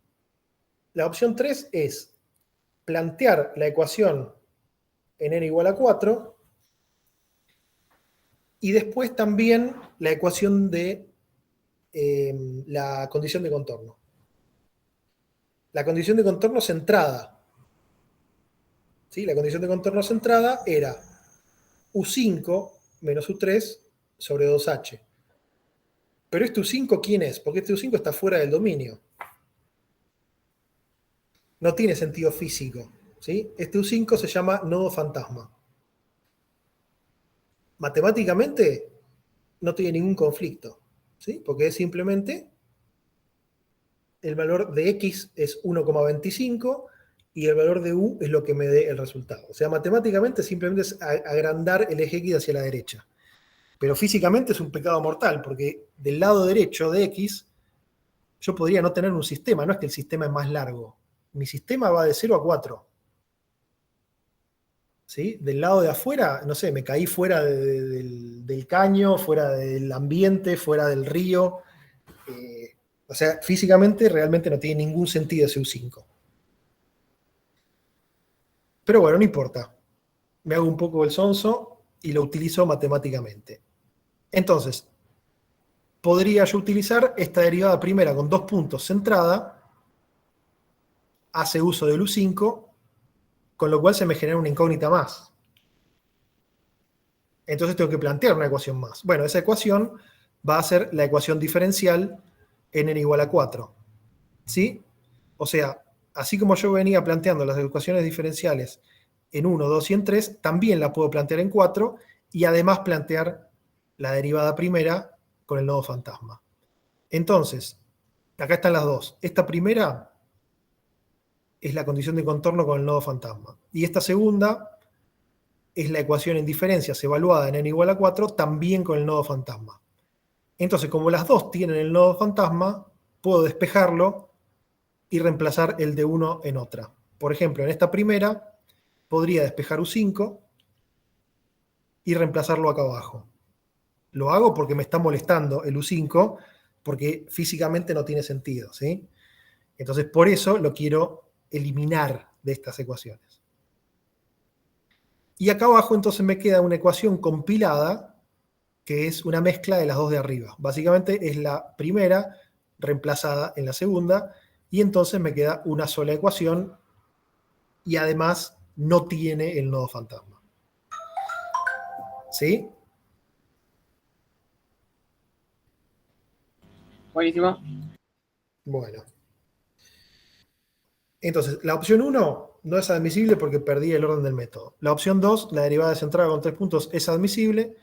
S1: La opción 3 es plantear la ecuación en n igual a 4 y después también la ecuación de la condición de contorno. La condición de contorno centrada. ¿Sí? La condición de contorno centrada era U5 menos U3 sobre 2H. Pero este U5, ¿quién es? Porque este U5 está fuera del dominio. No tiene sentido físico. ¿Sí? Este U5 se llama nodo fantasma. Matemáticamente no tiene ningún conflicto, ¿sí? Porque es simplemente el valor de X es 1,25 y el valor de U es lo que me dé el resultado. O sea, matemáticamente simplemente es agrandar el eje X hacia la derecha. Pero físicamente es un pecado mortal, porque del lado derecho de X yo podría no tener un sistema, no es que el sistema es más largo. Mi sistema va de 0 a 4. ¿Sí? Del lado de afuera, no sé, me caí fuera del caño, fuera del ambiente, fuera del río. O sea, físicamente realmente no tiene ningún sentido ese U5. Pero bueno, no importa. Me hago un poco el sonso y lo utilizo matemáticamente. Entonces, podría yo utilizar esta derivada primera con 2 puntos centrada, hace uso del U5, con lo cual se me genera una incógnita más. Entonces tengo que plantear una ecuación más. Bueno, esa ecuación va a ser la ecuación diferencial n igual a 4. ¿Sí? O sea, así como yo venía planteando las ecuaciones diferenciales en 1, 2 y en 3, también la puedo plantear en 4 y además plantear la derivada primera con el nodo fantasma. Entonces, acá están las dos. Esta primera es la condición de contorno con el nodo fantasma. Y esta segunda es la ecuación en diferencias evaluada en n igual a 4, también con el nodo fantasma. Entonces, como las dos tienen el nodo fantasma, puedo despejarlo y reemplazar el de uno en otra. Por ejemplo, en esta primera podría despejar U5 y reemplazarlo acá abajo. Lo hago porque me está molestando el U5, porque físicamente no tiene sentido, ¿sí? Entonces, por eso lo quiero eliminar de estas ecuaciones. Y acá abajo entonces me queda una ecuación compilada, que es una mezcla de las dos de arriba. Básicamente es la primera reemplazada en la segunda, y entonces me queda una sola ecuación, y además no tiene el nodo fantasma. ¿Sí?
S2: Buenísimo.
S1: Bueno. Entonces, la opción 1 no es admisible porque perdí el orden del método. La opción 2, la derivada centrada con 3 puntos, es admisible.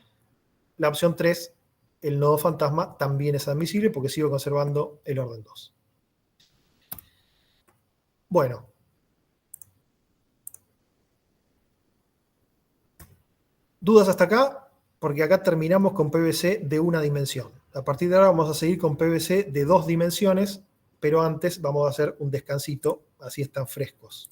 S1: La opción 3, el nodo fantasma, también es admisible porque sigo conservando el orden 2. Bueno. ¿Dudas hasta acá? Porque acá terminamos con PVC de una dimensión. A partir de ahora vamos a seguir con PVC de 2 dimensiones, pero antes vamos a hacer un descansito, así están frescos.